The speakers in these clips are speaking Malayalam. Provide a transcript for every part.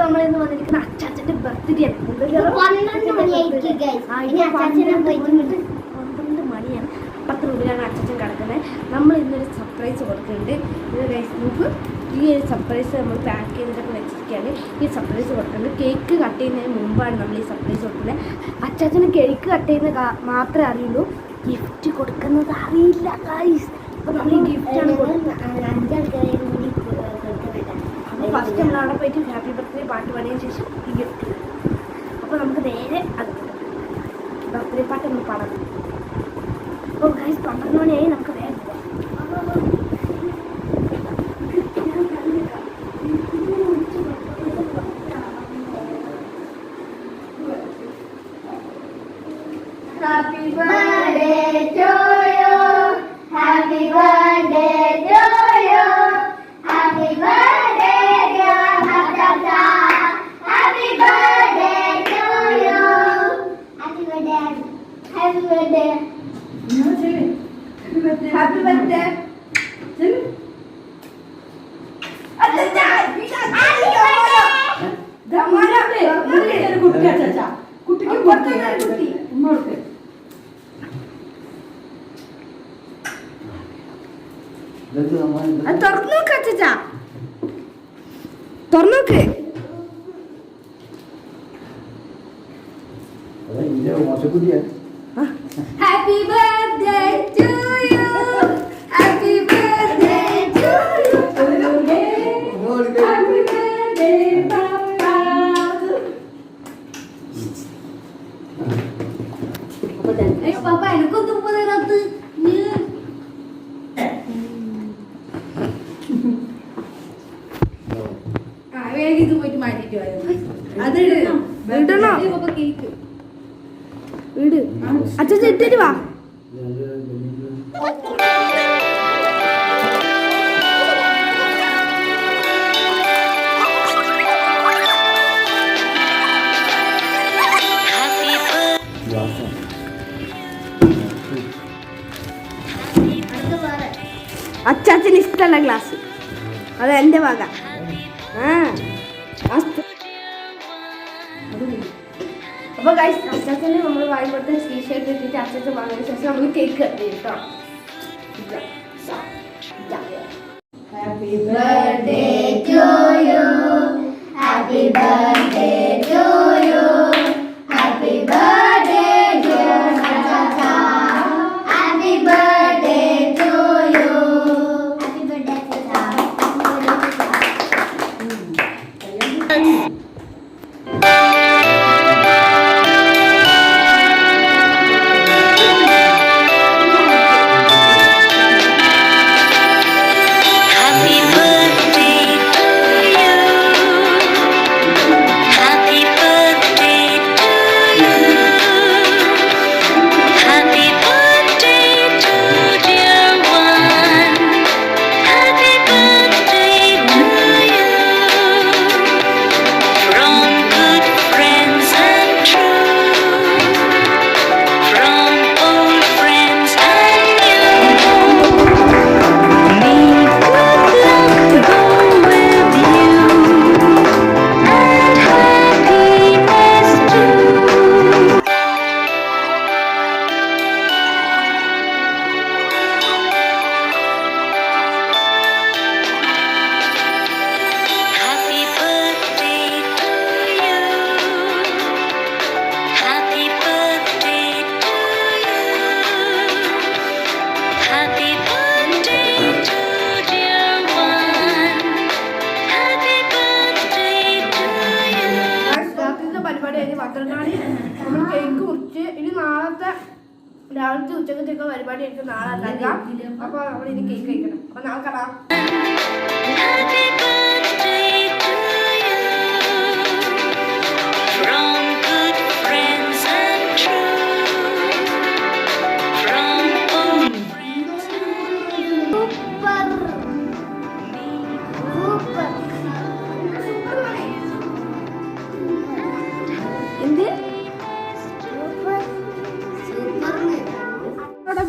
നമ്മൾ ഇന്ന് വന്നിരിക്കുന്ന അച്ചാച്ചന്റെ ബർത്ത്ഡേ ആണ്. 12 മണിയാണ്. 10 രൂപയാണ് അച്ചാച്ചൻ കിടക്കുന്നത്. നമ്മൾ ഇന്നൊരു സർപ്രൈസ് കൊടുക്കുന്നുണ്ട്. ഇത് ഗൈസ് നമുക്ക് ഈ ഒരു സർപ്രൈസ് നമ്മൾ പാക്ക് ചെയ്തിട്ടൊക്കെ വെച്ചിരിക്കുകയാണ്. ഈ സർപ്രൈസ് കൊടുക്കുന്നത് കേക്ക് കട്ട് ചെയ്യുന്നതിന് മുമ്പാണ് നമ്മൾ ഈ സർപ്രൈസ് കൊടുക്കുന്നത്. അച്ചാച്ചന് കേക്ക് കട്ട് ചെയ്യുന്ന മാത്രമേ അറിയുള്ളൂ, ഗിഫ്റ്റ് കൊടുക്കുന്നത് അറിയില്ല ഗൈസ്. അപ്പോൾ നമ്മൾ ഈ ഗിഫ്റ്റാണ് കൊടുക്കുന്നത്. അപ്പോൾ ഫസ്റ്റ് നമ്മൾ അവിടെ പോയിട്ട് ഹാപ്പി ബർത്ത്ഡേ പാട്ട് പാടിയതിന് ശേഷം ഈ ഗിഫ്റ്റ്. അപ്പോൾ നമുക്ക് നേരെ അത് ബർത്ത്ഡേ പാട്ട് നമ്മൾ പാടാം. അപ്പോൾ ഗൈസ് 12 മണിയായി, നമുക്ക് വേഗം Happy birthday to you. Happy birthday to you. Happy birthday dear Hatata. Happy birthday to you. Happy birthday. Happy birthday. Happy birthday. Hatata. Happy birthday. Damara. Kutti Hatata. Kutti ki kutti. Kutti. തുറന്നു നോക്ക് അച്ചാ, തുറന്നു നോക്ക്. Happy birthday to you. Happy birthday to you. Happy birthday പാപ്പ. എനിക്കൊന്നും പറയാത്ത ഇത് പോയിട്ട് മാറ്റിട്ട് അത് ഇടണോ? കേക്ക് ഇട് അച്ഛൻ ഇട്ടിട്ട് വാ. അച്ചാച്ചന് ഇഷ്ടമുള്ള ഗ്ലാസ്, അത് എൻ്റെ വക. അപ്പോൾ ഗൈസ് അച്ചാച്ചന് നമ്മൾ വാങ്ങിക്കൊടുത്ത ടീഷർട്ട് ഇട്ടിട്ട് അച്ചാച്ചൻ വാങ്ങിയതിന് ശേഷം നമ്മൾ കേക്ക് കട്ട് ചെയ്യും കേട്ടോ. Happy birthday to you. Happy birthday to you. Happy birthday dear ഹസത്ത. Happy birthday to you. Happy birthday നമ്മൾ കേക്ക് മുറിച്ച് ഇനി നാളത്തെ രാവിലത്തെ ഉച്ചക്കത്തേക്ക് പരിപാടി എനിക്ക് നാളെ ഉണ്ടാക്കാം. അപ്പോൾ നമ്മൾ ഇനി കേക്ക് കഴിക്കണം. അപ്പോൾ നാളെ കാണാം.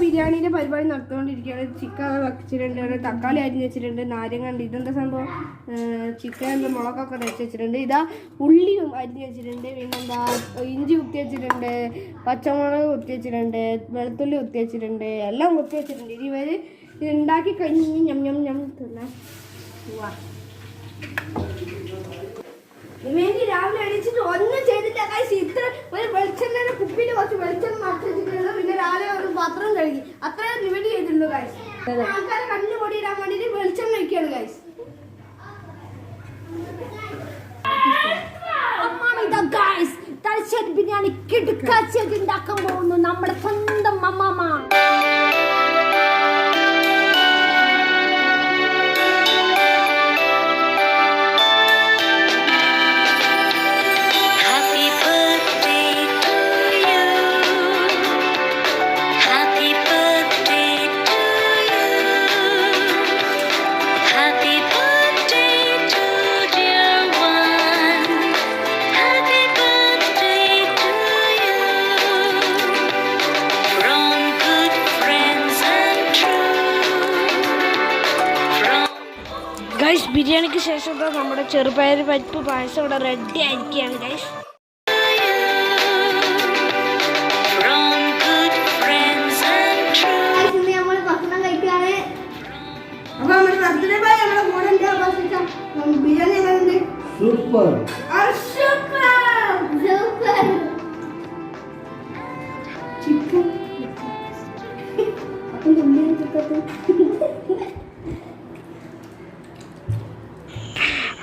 ബിരിയാണിയുടെ പരിപാടി നടത്തുകൊണ്ടിരിക്കുകയാണ്. ചിക്കൻ വെച്ചിട്ടുണ്ട്, ഇവിടെ തക്കാളി അരിഞ്ഞ് വെച്ചിട്ടുണ്ട്, നാരങ്ങ ഉണ്ട്. ഇതെന്താ സംഭവം? ചിക്കൻ മുളകൊക്കെ വെച്ച് വെച്ചിട്ടുണ്ട്. ഇതാ ഉള്ളിയും അരിഞ്ഞ് വെച്ചിട്ടുണ്ട്. പിന്നെന്താ ഇഞ്ചി കുത്തി വെച്ചിട്ടുണ്ട്, പച്ചമുളക് കുത്തി വെച്ചിട്ടുണ്ട്, വെളുത്തുള്ളി കുത്തി വെച്ചിട്ടുണ്ട്, എല്ലാം കുത്തി വെച്ചിട്ടുണ്ട്. ഇനി ഇവർ ഇത് ഉണ്ടാക്കി കഴിഞ്ഞ് ഞം ഞം ഞം തിന്നാൻ പോവാ. ഇവന് രാവിലെ എണീച്ചിട്ട് ഒന്നും ചെയ്തില്ല ഗൈസ്. ഇത്ര ഒരു വെളിച്ചെണ്ണ കുപ്പിയിൽ കുറച്ച് വെളിച്ചെണ്ണ മാറ്റി വെച്ചിട്ടുള്ളൂ. പിന്നെ രാവിലെ ഒരു പാത്രം കഴുകി, അത്രയും നിവടി ചെയ്തിട്ടുള്ളൂ ഗൈസ്. ആൾക്കാരെ കണ്ണിന് പൊടിയിടാൻ വേണ്ടിയിട്ട് വെളിച്ചെണ്ണ ഒഴിക്കുകയാണ് ഗൈസ്. തലശ്ശേരി ബിരിയാണി കിടുക്കാച്ചിയാക്കി ഉണ്ടാക്കാൻ പോകുന്നു നമ്മുടെ സ്വന്തം അമ്മാമ. ഗൈസ് ബിരിയാണിക്ക് ശേഷം നമ്മുടെ ചെറുപയർ പരിപ്പ് പായസം ഇവിടെ റെഡി ആയിരിക്കുകയാണ് ഗൈസ്. നമ്മൾ ഭക്ഷണം കഴിക്കാണ്. അപ്പൊ നമ്മുടെ ബർത്ത്ഡേ ബോയ് നമ്മുടെ കൂടെ ഉണ്ട്. ബിരിയാണി എങ്ങനെയുണ്ട്? സൂപ്പർ ചിക്കൻ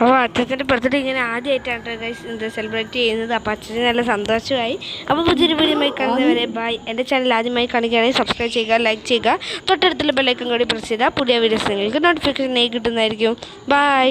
അപ്പോൾ അച്ഛൻ്റെ ബർത്ത്ഡേ ഇങ്ങനെ ആദ്യമായിട്ടാണ് ഗൈസ് എന്താ സെലിബ്രേറ്റ് ചെയ്യുന്നത്. അപ്പോൾ അച്ഛന് നല്ല സന്തോഷമായി. അപ്പോൾ പുതിയൊരു വീഡിയോയുമായി കാണുന്നവരെ ബൈ. എൻ്റെ ചാനൽ ആദ്യമായി കാണിക്കുകയാണെങ്കിൽ സബ്സ്ക്രൈബ് ചെയ്യുക, ലൈക്ക് ചെയ്യുക, തൊട്ടടുത്തുള്ള ബെല്ലൈക്കൺ കൂടി പ്രസ് ചെയ്താൽ പുതിയ വീഡിയോസ് നിങ്ങൾക്ക് നോട്ടിഫിക്കേഷൻ കിട്ടുന്നതായിരിക്കും. ബൈ.